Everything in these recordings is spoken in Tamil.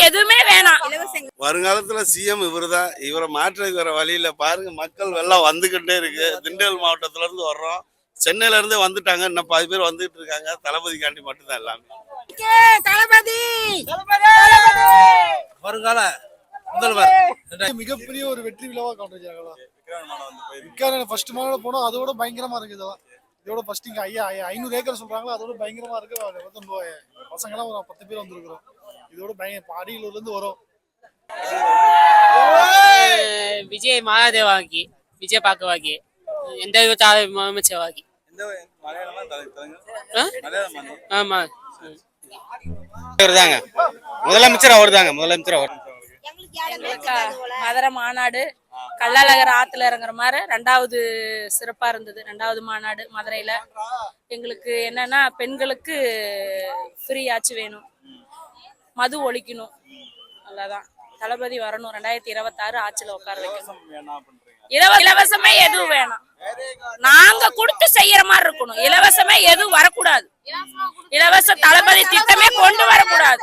எதுவுமே வேணாம். வருங்காலத்துல சிஎம் இவருதான். இவரை மாற்றுறதுக்கு வர வழியில பாருங்க, மக்கள் வெள்ளம் வந்துகிட்டே இருக்கு. திண்டுக்கல் மாவட்டத்துல இருந்து வர்றோம், சென்னையில இருந்து வந்துட்டாங்க, இன்னும் 10 பேர் வந்துட்டு இருக்காங்க. தளபதிக்காண்டி மட்டும்தான் எல்லாமே. தளபதி வருங்கால முதல்வர் மிகப்பெரிய ஒரு வெற்றி விழாவா காட்டுறாங்க. ஃபர்ஸ்ட் மாநாடு போனோம், அதோட பயங்கரமா இருக்கு. இதோட ஃபர்ஸ்ட் இங்க 500 ஏக்கர் சொல்றாங்களா, அதோட பயங்கரமா இருக்கு. பசங்க எல்லாம் ஒரு 10 பேர் வந்திருக்கிறோம். இதோட அடியிலூர்ல இருந்து வரும். ವಿಜಯ್ ಮಹಾದೇವಾಗಿ ವಿಜಯ ಪಾಕವಾಗಿ ಎಂದ ಮೊಹಮ್ಮದ್ ஆமா முதலமைச்சர் அவர் தாங்க. முதலமைச்சர் அவர். மதுரை மாநாடு கள்ளழகர் ஆத்துல இறங்குற மாதிரி 2வது சிறப்பா இருந்தது. 2வது மாநாடு மதுரையில. எங்களுக்கு என்னன்னா, பெண்களுக்கு ஃப்ரீ ஆச்சு வேணும், மது ஒழிக்கணும், அவ்வளவுதான். தளபதி வரணும். 2026 ஆட்சியில உட்கார வைக்கணும். இலவசமே எதுவும் வேணாம், நாங்க கொடுத்து செய்யற மாதிரி இருக்கணும். இலவசமே எதுவும் வரக்கூடாது. இலவச தளபதி திட்டமே கொண்டு வரக்கூடாது.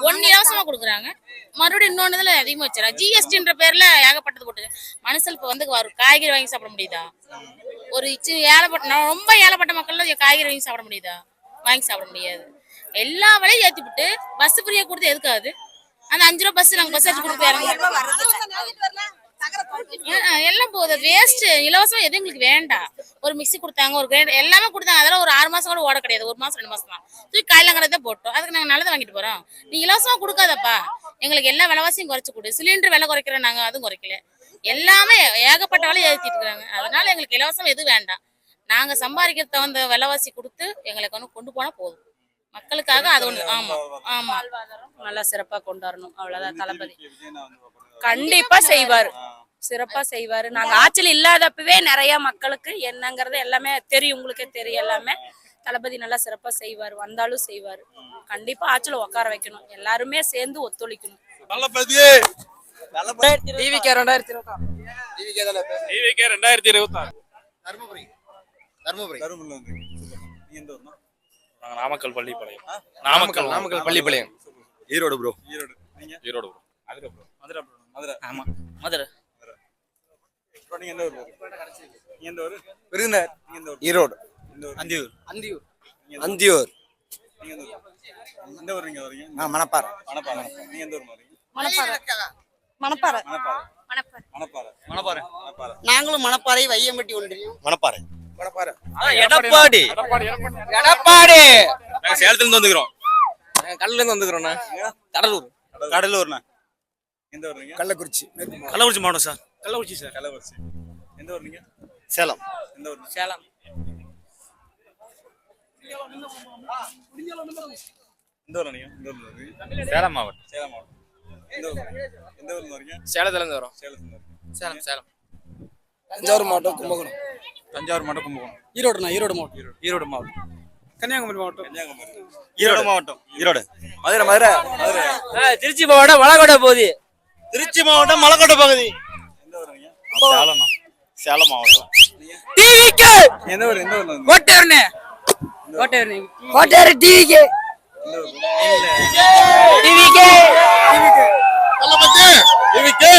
ஒன்னு இலவசமா கொடுக்குறாங்க, மறுபடியும் இன்னொன்னுல அதிகமா வச்சுறாங்க. ஜிஎஸ்டின்ற பேர்ல ஏகப்பட்டது போட்டு மனுஷன் இப்ப வந்து ஒரு காய்கறி வாங்கி சாப்பிட முடியுதா? ஒரு ரொம்ப ஏழப்பட்ட மக்கள் காய்கறி வாங்கி சாப்பிட முடியுதா? வாங்கி சாப்பிட முடியாது. எல்லா விலையும் ஏத்தி விட்டு பஸ் ஃப்ரீயா கொடுத்து எதுக்காது? அந்த 5 ரூபா பஸ் நாங்க பஸ் வச்சு கொடுத்து எல்லாம் போகுது, வேஸ்ட். இலவசம் எதுவும் எங்களுக்கு வேண்டாம். ஒரு மிக்சி கொடுத்தாங்க, ஒரு கிரைண்டர் எல்லாமே கொடுத்தாங்க. அதெல்லாம் ஒரு 6 மாசம் கூட ஓட கிடையாது. 1 மாசம் 2 மாசம் தான் தூக்கி காயிலங்கிறத போட்டோம். அதுக்கு நாங்க நல்லதை வாங்கிட்டு போறோம். நீ இலவசமா கொடுக்காதப்பா, எங்களுக்கு எல்லா விலைவாசியும் குறைச்சு கொடு. சிலிண்டர் விலை குறைக்கிறோம், நாங்க அதுவும் குறைக்கல. எல்லாமே ஏகப்பட்ட விலை ஏற்றிட்டு இருக்காங்க. அதனால எங்களுக்கு இலவசம் எதுவும் வேண்டாம். நாங்க சம்பாதிக்கிறது தகுந்த விலைவாசி கொடுத்து எங்களுக்கு வந்து கொண்டு போனா போதும். மக்களுக்காக அது ஒண்ணு. ஆமா ஆமா, நல்லா சிறப்பா கொண்டாடணும், அவ்வளவுதான். தளபதி கண்டிப்பா செய்வாரு, சிறப்பா செய்வாரு. நாங்க ஆட்சியில் இல்லாதப்பவே நிறைய மக்களுக்கு என்னங்கறது எல்லாமே தெரியும், உங்களுக்கே தெரியும். எல்லாமே தளபதி நல்லா சிறப்பா செய்வாரு, வந்தாலும் செய்வாரு. கண்டிப்பா ஆட்சியில உட்கார வைக்கணும், எல்லாருமே சேர்ந்து ஒத்துழைக்கணும். TVK 2026 Namakkal Pallipalayam. Namakkal Pallipalayam. Erode bro. Erode bro. Madurai bro. Madurai. ஆமா மதுரை. நீங்க எந்த ஊர் ப்ரோ? நீங்க எந்த ஊர்? விருதுநகர். நீங்க எந்த ஊர்? ஈரோடு. அந்தியூர். அந்தியூர். அந்தியூர். நீங்க எந்த ஊர்? எந்த ஊர் நீங்க வரீங்க? நான் மணப்பாறை. மணப்பாறை. நீங்க எந்த ஊர் வரீங்க? மணப்பாறை. மணப்பாறை. மணப்பாறை. மணப்பாறை. மணப்பாறை. மணப்பாறை. நாங்களும் மணப்பாறை, வையம்பட்டி ஒன்றியம். மணப்பாறை. மணப்பாறை. எடப்பாடி. எடப்பாடி. நாங்க சேலத்துல இருந்து வந்துக்கிறோம். கடல்ல இருந்து வந்துக்கிறோம்ண்ணா. கடலூர். கடலூர்ண்ணா. எந்த ஊர் நீங்க? கள்ளக்குறிச்சி. கள்ளக்குறிச்சி மாவட்டம் சார். கள்ளக்குறிச்சி சார். கள்ளக்குறிச்சி. எந்த ஊர் நீங்க? சேலம். எந்த ஊர்? சேலம். எந்த ஊர் நீங்க? எந்த ஊர்ல இருக்கீங்க? சேலம் மாவட்டம். சேலம் மாவட்டம். எந்த ஊர்? எந்த ஊர்ல வரீங்க? சேலத்துல இருந்து வரோம். சேலத்துல. சேலம். சேலம். தஞ்சாவூர் மாவட்டம், கும்பகோணம். தஞ்சாவூர் மாவட்டம், கும்பகோணம். ஈரோடு மாவட்டம். ஈரோடு மாவட்டம். கன்னியாகுமரி மாவட்டம். கன்னியாகுமரி. ஈரோடு மாவட்டம். ஈரோடு. மதுரை. மதுரை. மதுரை. திருச்சி மாவட்டம் மலைக்கோட்டை பகுதி. திருச்சி மாவட்டம் மலைக்கோட்டை பகுதி. எந்த ஊர் நீங்க? சேலம். சேலம் மாவட்டம். டிவிகே. எந்த ஊர்? எந்த ஊர்ல? கோட்டேர்னே. கோட்டேர்னே. கோட்டேரி டிவிகே. எந்த ஊர்? டிவிகே. தளபதி டிவிகே.